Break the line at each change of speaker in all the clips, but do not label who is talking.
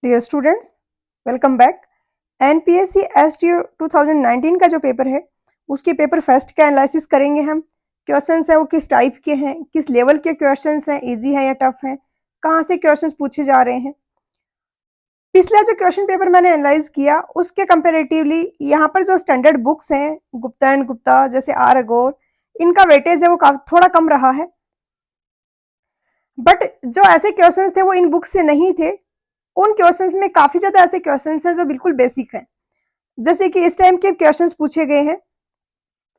Dear students, welcome back. NPSC STO 2019 का जो paper है उसके पेपर फर्स्ट का एनालिसिस करेंगे हम। क्वेश्चंस है वो किस टाइप के हैं, किस लेवल के क्वेश्चंस हैं, इजी है या टफ है, कहाँ से क्वेश्चंस पूछे जा रहे हैं। पिछला जो क्वेश्चन पेपर मैंने एनालाइज किया उसके कंपेरेटिवली यहाँ पर जो स्टैंडर्ड बुक्स हैं गुप्ता एंड गुप्ता जैसे आर अगोर, इनका वेटेज है वो थोड़ा कम रहा है। बट जो ऐसे क्वेश्चंस थे वो इन बुक्स से नहीं थे। उन क्वेश्चंस में काफी ज्यादा ऐसे क्वेश्चंस हैं जो बिल्कुल बेसिक हैं, जैसे कि इस टाइम के क्वेश्चंस पूछे गए हैं।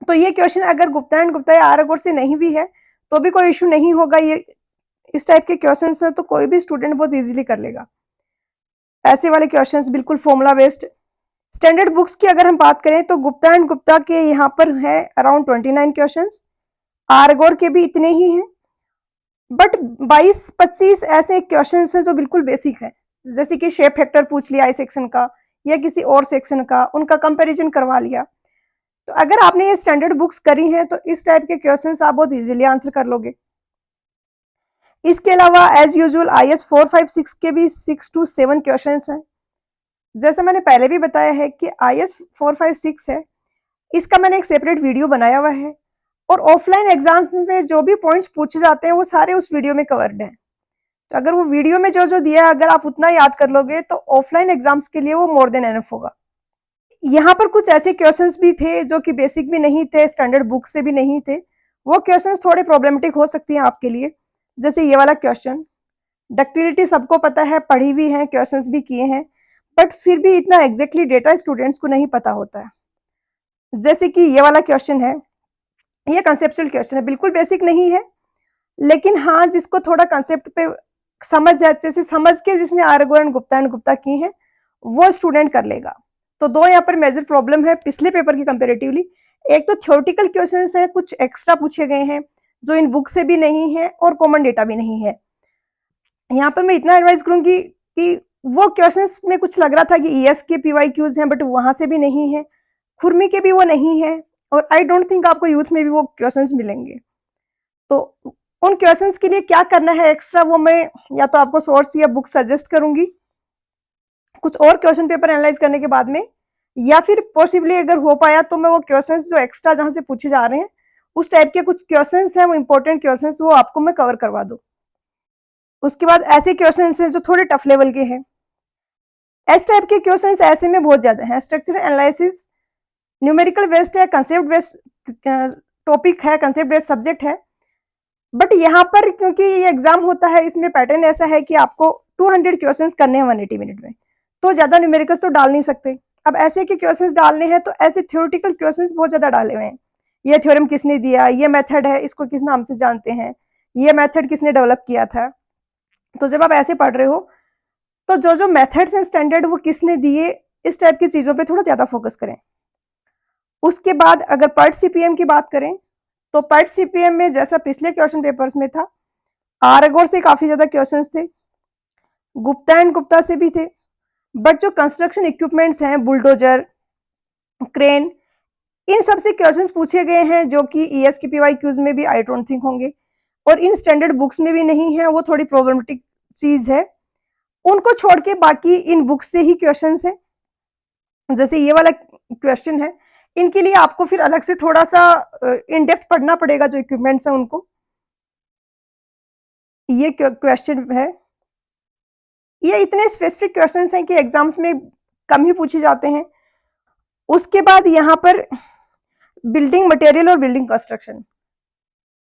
तो ये क्वेश्चन अगर गुप्ता एंड गुप्ता या आर अगोर से नहीं भी है तो भी कोई इशू नहीं होगा। ये इस टाइप के क्वेश्चंस हैं तो कोई भी स्टूडेंट बहुत इजीली कर लेगा। ऐसे वाले क्वेश्चंस बिल्कुल फॉर्मूला बेस्ड। स्टैंडर्ड बुक्स की अगर हम बात करें तो गुप्ता एंड गुप्ता के यहाँ पर है अराउंड 29 क्वेश्चंस, आर अगोर के भी इतने ही हैं। बट 22-25 ऐसे क्वेश्चंस हैं जो बिल्कुल बेसिक है, जैसे कि शेप फैक्टर पूछ लिया आई सेक्शन का या किसी और सेक्शन का, उनका कंपैरिजन करवा लिया। तो अगर आपने ये स्टैंडर्ड बुक्स करी हैं तो इस टाइप के क्वेश्चंस आप बहुत इजीली आंसर कर लोगे। इसके अलावा एज यूजुअल आईएएस 456 के भी 6 to 7 क्वेश्चंस हैं। जैसा मैंने पहले भी बताया है कि आईएएस 456 है, इसका मैंने एक सेपरेट वीडियो बनाया हुआ है और ऑफलाइन एग्जाम में जो भी पॉइंट्स पूछे जाते हैं वो सारे उस वीडियो में कवर्ड हैं। तो अगर वो वीडियो में जो जो दिया है अगर आप उतना याद कर लोगे तो ऑफलाइन एग्जाम्स के लिए वो मोर देन एनफ होगा। यहाँ पर कुछ ऐसे क्वेश्चंस भी थे जो कि बेसिक भी नहीं थे, स्टैंडर्ड बुक से भी नहीं थे। वो क्वेश्चंस थोड़े प्रॉब्लमेटिक हो सकती हैं आपके लिए, जैसे ये वाला क्वेश्चन। डक्टिलिटी सबको पता है, पढ़ी हुई है, क्वेश्चंस भी किए हैं, बट फिर भी इतना एग्जैक्टली डेटा स्टूडेंट्स को नहीं पता होता है। जैसे कि ये वाला क्वेश्चन है, ये कंसेप्चुअल क्वेश्चन है, बिल्कुल बेसिक नहीं है, लेकिन हाँ जिसको थोड़ा कंसेप्ट पे समझ है, अच्छे से समझ के जिसने आर अगोर एंड गुप्ता की है वो स्टूडेंट कर लेगा। तो दो यहाँ पर मेजर प्रॉब्लम है पिछले पेपर की कंपेरेटिवली। एक तो थ्योरेटिकल क्वेश्चंस है, कुछ एक्स्ट्रा पूछे गए हैं जो इन बुक से भी नहीं है और कॉमन डेटा भी नहीं है। यहाँ पर मैं इतना एडवाइस करूंगी कि वो क्वेश्चंस में कुछ लग रहा था कि ईएस के पीवाईक्यूज हैं, बट वहां से भी नहीं है, खुरमी के भी वो नहीं है, और आई डोंट थिंक आपको यूथ में भी वो क्वेश्चंस मिलेंगे। तो उन क्वेश्चंस के लिए क्या करना है एक्स्ट्रा, वो मैं या तो आपको सोर्स या बुक सजेस्ट करूंगी कुछ और क्वेश्चन पेपर एनालाइज करने के बाद में, या फिर पॉसिबली अगर हो पाया तो मैं वो क्वेश्चंस जो एक्स्ट्रा जहां से पूछे जा रहे हैं उस टाइप के कुछ क्वेश्चंस हैं, वो इंपॉर्टेंट क्वेश्चंस, वो आपको मैं कवर करवा दूं। उसके बाद ऐसे क्वेश्चंस हैं जो थोड़े टफ लेवल के हैं। इस टाइप के क्वेश्चंस ऐसे में बहुत ज्यादा हैं। स्ट्रक्चर एनालिसिस न्यूमेरिकल बेस्ड है, कंसेप्ट बेस्ड टॉपिक है, कंसेप्ट बेस्ड सब्जेक्ट है। बट यहाँ पर क्योंकि ये एग्जाम होता है, इसमें पैटर्न ऐसा है कि आपको 200 क्वेश्चंस करने हैं 180 मिनट में, तो ज्यादा न्यूमेरिकल्स तो डाल नहीं सकते। अब ऐसे के क्वेश्चंस डालने हैं तो ऐसे थ्योरेटिकल क्वेश्चंस बहुत ज्यादा डाले हुए हैं। ये थ्योरम किसने दिया, ये मेथड है, इसको किस नाम से जानते हैं, ये मेथड किसने डेवलप किया था। तो जब आप ऐसे पढ़ रहे हो तो जो जो मेथड्स हैं स्टैंडर्ड वो किसने दिए, इस टाइप की चीजों पे थोड़ा ज्यादा फोकस करें। उसके बाद अगर पर्ट सीपीएम की बात करें तो पर्ट सीपीएम में जैसा पिछले क्वेश्चन पेपर्स में था, आर अगोर से काफी ज्यादा क्वेश्चंस थे, गुप्ता एंड गुप्ता से भी थे। बट जो कंस्ट्रक्शन इक्विपमेंट्स हैं, बुलडोजर, क्रेन, इन सब से क्वेश्चंस पूछे गए हैं जो कि ईएस के पीवाईक्यूज में भी आई डोंट थिंक होंगे और इन स्टैंडर्ड बुक्स में भी नहीं है। वो थोड़ी प्रॉब्लमेटिक चीज है। उनको छोड़ के बाकी इन बुक्स से ही क्वेश्चंस हैं। जैसे ये वाला क्वेश्चन है, इनके लिए आपको फिर अलग से थोड़ा सा इन डेप्थ पढ़ना पड़ेगा जो इक्विपमेंट्स हैं उनको। ये क्वेश्चन है, ये इतने स्पेसिफिक क्वेश्चंस हैं कि एग्जाम्स में कम ही पूछे जाते हैं। उसके बाद यहाँ पर बिल्डिंग मटेरियल और बिल्डिंग कंस्ट्रक्शन,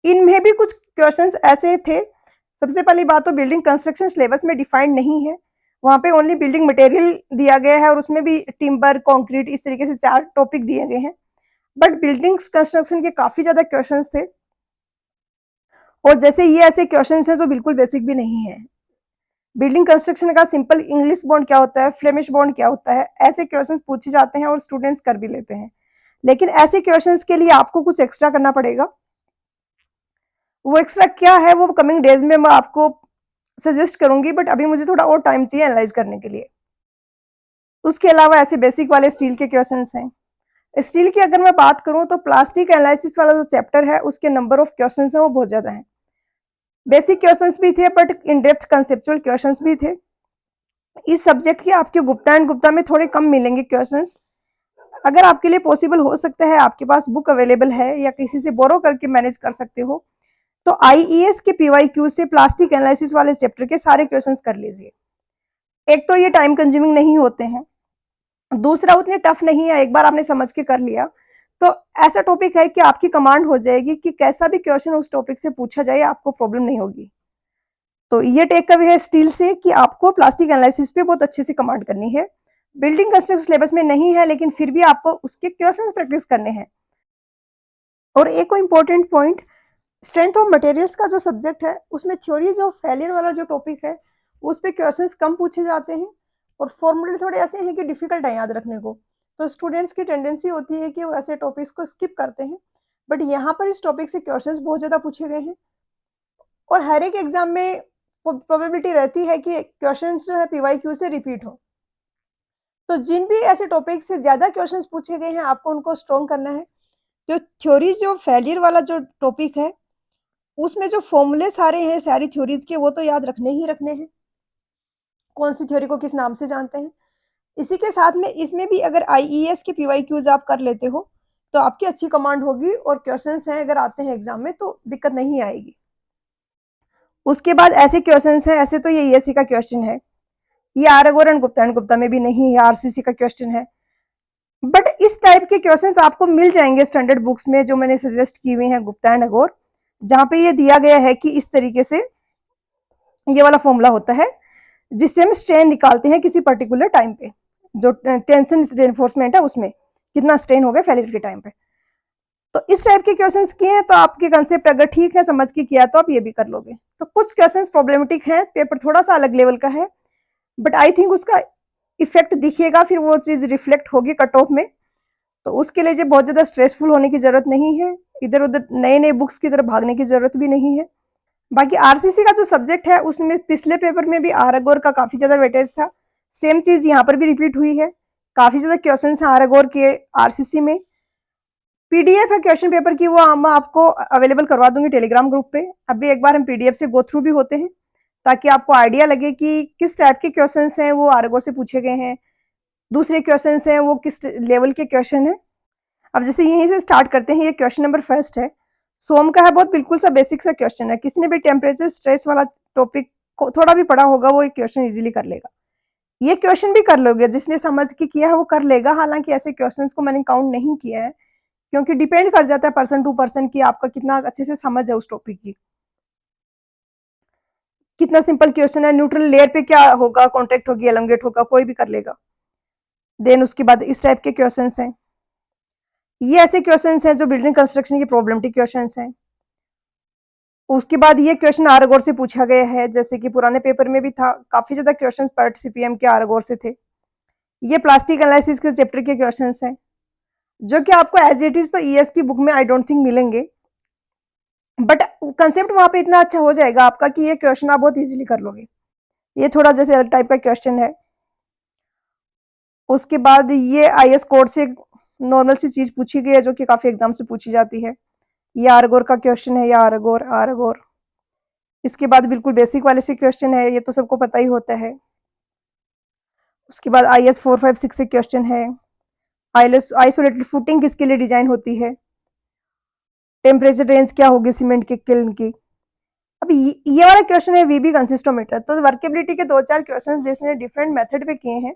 इनमें भी कुछ क्वेश्चंस ऐसे थे। सबसे पहली बात तो बिल्डिंग कंस्ट्रक्शन सिलेबस में डिफाइंड नहीं है, वहां पे ओनली बिल्डिंग मटेरियल दिया गया है और उसमें भी टिम्बर, कंक्रीट, इस तरीके से 4 टॉपिक दिए गए हैं। बट बिल्डिंग कंस्ट्रक्शन के काफी ज्यादा क्वेश्चंस थे, और जैसे ये ऐसे क्वेश्चंस हैं जो बिल्कुल बेसिक भी नहीं है। बिल्डिंग कंस्ट्रक्शन का सिंपल इंग्लिश बॉन्ड क्या होता है, फ्लेमिश बॉन्ड क्या होता है, ऐसे क्वेश्चंस पूछे जाते हैं और स्टूडेंट्स कर भी लेते हैं। लेकिन ऐसे क्वेश्चंस के लिए आपको कुछ एक्स्ट्रा करना पड़ेगा। वो एक्स्ट्रा क्या है वो कमिंग डेज में मैं आपको सजेस्ट करूंगी, बट अभी मुझे थोड़ा और टाइम चाहिए एनालाइज करने के लिए। उसके अलावा ऐसे बेसिक वाले स्टील के क्वेश्चंस हैं। स्टील की अगर मैं बात करूं तो प्लास्टिक एनालिसिस वाला जो चैप्टर है उसके नंबर ऑफ क्वेश्चंस हैं वो बहुत ज्यादा है। बेसिक क्वेश्चंस भी थे but in depth conceptual questions भी थे। इस सब्जेक्ट के आपके गुप्ता एंड गुप्ता में थोड़े कम मिलेंगे क्वेश्चंस। अगर आपके लिए पॉसिबल हो सकता है, आपके पास बुक अवेलेबल है या किसी से बोरो करके मैनेज कर सकते हो, तो आईईएस के पीवाईक्यू से प्लास्टिक एनालिसिस वाले चैप्टर के सारे क्वेश्चंस कर लीजिए। एक तो ये टाइम कंज्यूमिंग नहीं होते हैं, दूसरा उतने टफ नहीं है, एक बार आपने समझ के कर लिया तो ऐसा टॉपिक है कि आपकी कमांड हो जाएगी कि कैसा भी क्वेश्चन उस टॉपिक से पूछा जाए आपको प्रॉब्लम नहीं होगी। तो ये टेक अवे है स्टील से कि आपको प्लास्टिक एनालिसिस पे बहुत अच्छे से कमांड करनी है। बिल्डिंग कंस्ट्रक्शन सिलेबस में नहीं है, लेकिन फिर भी आपको उसके क्वेश्चंस प्रैक्टिस करने हैं। और एक और important point, strength of materials का जो सब्जेक्ट है उसमें थ्योरीज ऑफ फेलियर वाला जो टॉपिक है उस पे क्वेश्चंस कम पूछे जाते हैं और फॉर्मूले थोड़े ऐसे हैं कि डिफिकल्ट है याद रखने को, तो स्टूडेंट्स की टेंडेंसी होती है कि वो ऐसे टॉपिक्स को स्किप करते हैं। बट यहाँ पर इस टॉपिक से क्वेश्चंस बहुत ज़्यादा पूछे गए हैं और हर एक एग्जाम में प्रोबेबिलिटी रहती है कि क्वेश्चंस जो है पीवाईक्यू से रिपीट हो। तो जिन भी ऐसे टॉपिक से ज़्यादा क्वेश्चंस पूछे गए हैं आपको उनको स्ट्रॉन्ग करना है। जो थ्योरीज जो फेलियर वाला जो टॉपिक है उसमें जो फॉर्मूले सारे हैं सारी थ्योरीज के वो तो याद रखने ही रखने हैं, कौन सी थ्योरी को किस नाम से जानते हैं। इसी के साथ में इसमें भी अगर आईईएस के पीवाईक्यूज आप कर लेते हो तो आपकी अच्छी कमांड होगी और क्वेश्चंस हैं अगर आते हैं एग्जाम में तो दिक्कत नहीं आएगी। उसके बाद ऐसे क्वेश्चंस हैं, ऐसे तो ये ईएससी का क्वेश्चन है, ये आरगोर एंड गुप्ता में भी नहीं है, आरसीसी का क्वेश्चन है। बट इस टाइप के क्वेश्चंस आपको मिल जाएंगे स्टैंडर्ड बुक्स में जो मैंने सजेस्ट की हुई हैं गुप्ता एंड अगोर, जहां पे ये दिया गया है कि इस तरीके से ये वाला फॉर्मूला होता है जिससे हम स्ट्रेन निकालते हैं किसी पर्टिकुलर टाइम पे, जो टेंशन रेनफोर्समेंट है उसमें कितना स्ट्रेन हो गया फेलियर के टाइम पे। तो इस टाइप के क्वेश्चंस किए हैं तो आपके कंसेप्ट अगर ठीक है समझ के किया तो आप ये भी कर लोगे। तो कुछ क्वेश्चंस प्रॉब्लमेटिक हैं, पेपर थोड़ा सा अलग लेवल का है, बट आई थिंक उसका इफेक्ट दिखेगा, फिर वो चीज रिफ्लेक्ट होगी कट ऑफ में। तो उसके लिए बहुत ज्यादा स्ट्रेसफुल होने की जरूरत नहीं है, इधर उधर नए नए बुक्स की तरफ भागने की जरूरत भी नहीं है। बाकी आरसीसी का जो सब्जेक्ट है उसमें पिछले पेपर में भी आरगोर का काफी ज्यादा वेटेज था, सेम चीज यहाँ पर भी रिपीट हुई है, काफी ज्यादा क्वेश्चन है आरगोर के आरसीसी में। पीडीएफ है क्वेश्चन पेपर की, वो मैं आपको अवेलेबल करवा दूंगी टेलीग्राम ग्रुप पे। अभी एक बार हम पीडीएफ से गो थ्रू भी होते हैं ताकि आपको आइडिया लगे कि किस टाइप के क्वेश्चन हैं वो आरगोर से पूछे गए हैं, दूसरे क्वेश्चन हैं वो किस लेवल के क्वेश्चन है। अब जैसे यहीं से स्टार्ट करते हैं, ये क्वेश्चन नंबर फर्स्ट है, सोम का है, बहुत बिल्कुल सा बेसिक सा क्वेश्चन है, किसी ने भी टेम्परेचर स्ट्रेस वाला टॉपिक थोड़ा भी पढ़ा होगा वो एक क्वेश्चन इजीली कर लेगा। ये क्वेश्चन भी कर लोगे, जिसने समझ के किया है वो कर लेगा। हालांकि ऐसे क्वेश्चंस को मैंने काउंट नहीं किया है क्योंकि डिपेंड कर जाता है पर्सन टू पर्सन की आपका कितना अच्छे से समझ है उस टॉपिक की, कितना सिंपल क्वेश्चन है, न्यूट्रल लेयर पे क्या होगा, कॉन्ट्रैक्ट होगी, एलोंगेट होगा, कोई भी कर लेगा। देन उसके बाद इस टाइप के क्वेश्चन हैं, ये ऐसे क्वेश्चन हैं जो बिल्डिंग कंस्ट्रक्शन के प्रॉब्लमेटिक क्वेश्चन हैं। उसके बाद ये क्वेश्चन आरगोर से पूछा गया है, जैसे कि पुराने पेपर में भी था, काफी ज्यादा क्वेश्चन पार्ट सीपीएम के आरगोर से थे। ये प्लास्टिक एनालिसिस के चैप्टर के क्वेश्चंस हैं जो कि आपको एज इट इज तो ईएस की बुक में आई डोंट थिंक मिलेंगे, बट कंसेप्ट वहां पे इतना अच्छा हो जाएगा आपका कि ये क्वेश्चन आप बहुत इजीली कर लोगे। ये थोड़ा जैसे अलग टाइप का क्वेश्चन है। उसके बाद ये आईएस कोड से नॉर्मल सी चीज पूछी गई है जो कि काफी एग्जाम से पूछी जाती है, ये आरगोर का क्वेश्चन है, ये आरगोर आरगोर। इसके बाद बिल्कुल बेसिक वाले से क्वेश्चन है, ये तो सबको पता ही होता है। उसके बाद आईएस 456 से क्वेश्चन है, आइसोलेटेड फुटिंग किसके लिए डिजाइन होती है, टेम्परेचर रेंज क्या होगी सीमेंट के किल्न की। अब ये वाला क्वेश्चन है वीबी कंसिस्टोमीटर। तो वर्केबिलिटी के दो चार क्वेश्चन जिसने डिफरेंट मेथड पे किए हैं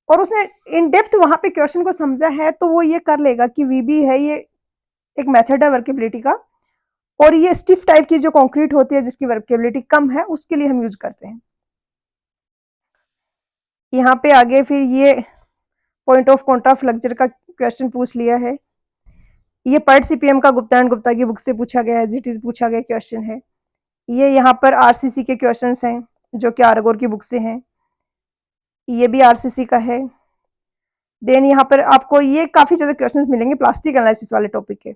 और उसने इन डेप्थ वहां पे क्वेश्चन को समझा है तो वो ये कर लेगा कि वीबी है, ये एक मेथड है वर्केबिलिटी का, और ये स्टिफ टाइप की जो कंक्रीट होती है जिसकी वर्केबिलिटी कम है उसके लिए हम यूज करते हैं। यहाँ पे आगे फिर ये पॉइंट ऑफ कॉन्ट्रास्ट फ्लक्चर का क्वेश्चन पूछ लिया है, ये पार्ट सीपीएम का गुप्ता एंड गुप्ता की बुक से पूछा गया है, एज इट इज पूछा गया क्वेश्चन है। ये यहाँ पर आरसीसी के क्वेश्चंस हैं जो कि आरगोर की बुक से हैं, ये भी आरसीसी का है। देन यहाँ पर आपको ये काफी ज्यादा क्वेश्चंस मिलेंगे प्लास्टिक एनालिसिस वाले टॉपिक के,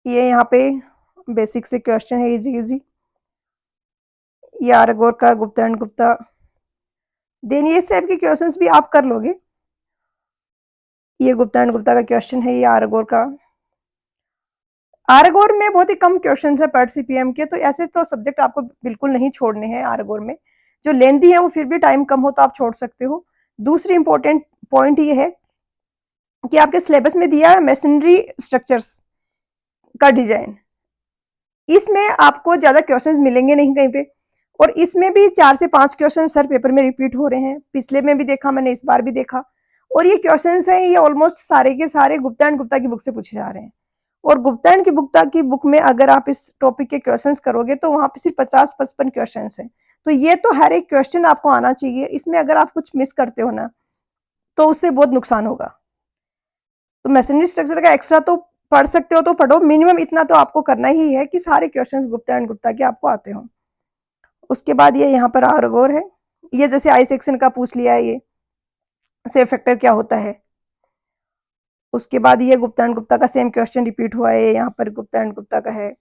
ये यहाँ पे बेसिक से क्वेश्चन है इजी इजी, ये आरगोर का गुप्ता एंड गुप्ता। देन ये इस टाइप के क्वेश्चंस भी आप कर लोगे, ये गुप्ता एंड गुप्ता का क्वेश्चन है, ये आरगोर का। आरगोर में बहुत ही कम क्वेश्चन है पार्ट सीपीएम के, तो ऐसे तो सब्जेक्ट आपको बिल्कुल नहीं छोड़ने हैं आरगोर में। जो लेंथी है वो फिर भी टाइम कम हो तो आप छोड़ सकते हो। दूसरी इंपॉर्टेंट पॉइंट ये है कि आपके सिलेबस में दिया है मैसनरी स्ट्रक्चर्स का डिजाइन, इसमें आपको ज्यादा क्वेश्चंस मिलेंगे नहीं कहीं पे, और इसमें भी 4 से 5 क्वेश्चन सर पेपर में रिपीट हो रहे हैं, पिछले में भी देखा मैंने, इस बार भी देखा। और ये क्वेश्चंस हैं, ये ऑलमोस्ट सारे के सारे गुप्ता एंड गुप्ता की बुक से पूछे जा रहे हैं। और गुप्ता एंड गुप्ता की बुक में अगर आप इस टॉपिक के क्वेश्चंस करोगे तो वहां पे सिर्फ 50-55 क्वेश्चंस हैं। तो ये तो हर एक क्वेश्चन आपको आना चाहिए, इसमें अगर आप कुछ मिस करते हो ना तो उससे बहुत नुकसान होगा। तो मैसनरी स्ट्रक्चर का एक्स्ट्रा तो पढ़ सकते हो तो पढ़ो, मिनिमम इतना तो आपको करना ही है कि सारे क्वेश्चंस गुप्ता एंड गुप्ता के आपको आते हो। उसके बाद ये यहाँ पर आर है, ये जैसे आई सेक्शन का पूछ लिया है, ये सेफ फैक्टर क्या होता है। उसके बाद ये गुप्ता एंड गुप्ता का सेम क्वेश्चन रिपीट हुआ है, यहाँ पर गुप्ता एंड गुप्ता का है।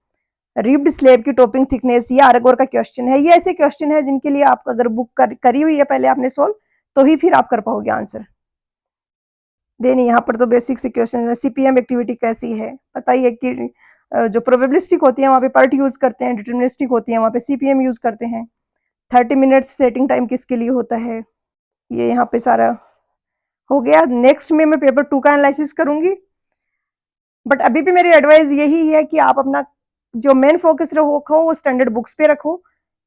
रिब्ड स्लेब की टॉपिंग थिकनेस, ये आरगोर का क्वेश्चन है। ये ऐसे क्वेश्चन है जिनके लिए आप अगर बुक करी हुई है पहले आपने सोल्व, तो ही फिर आप कर पाओगे आंसर। देन यहाँ पर तो बेसिक से क्वेश्चन है, सीपीएम एक्टिविटी कैसी है, पता ही है कि जो प्रोबेबिलिस्टिक होती है वहाँ पे पर्ट यूज करते हैं, डिटर्मिनिस्टिक होती है वहाँ पे सीपीएम यूज करते हैं। 30 मिनट्स सेटिंग टाइम किसके लिए होता है, ये यहाँ पे सारा हो गया। नेक्स्ट में मैं पेपर 2 का एनालिसिस करूंगी, बट अभी भी मेरी एडवाइस यही है कि आप अपना जो मेन फोकस रखो वो स्टैंडर्ड बुक्स पे रखो,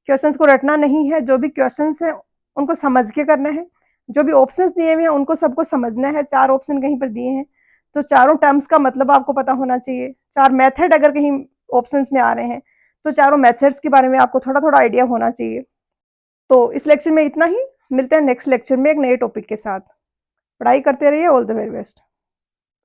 क्वेश्चंस को रटना नहीं है, जो भी क्वेश्चंस हैं उनको समझ के करना है, जो भी ऑप्शंस दिए हुए हैं उनको सबको समझना है। 4 ऑप्शन कहीं पर दिए हैं तो चारों टर्म्स का मतलब आपको पता होना चाहिए। 4 मेथड अगर कहीं ऑप्शंस में आ रहे हैं तो चारों मेथड्स के बारे में आपको थोड़ा थोड़ा आइडिया होना चाहिए। तो इस लेक्चर में इतना ही, मिलते हैं नेक्स्ट लेक्चर में एक नए टॉपिक के साथ। पढ़ाई करते रहिए, ऑल द वेरी बेस्ट।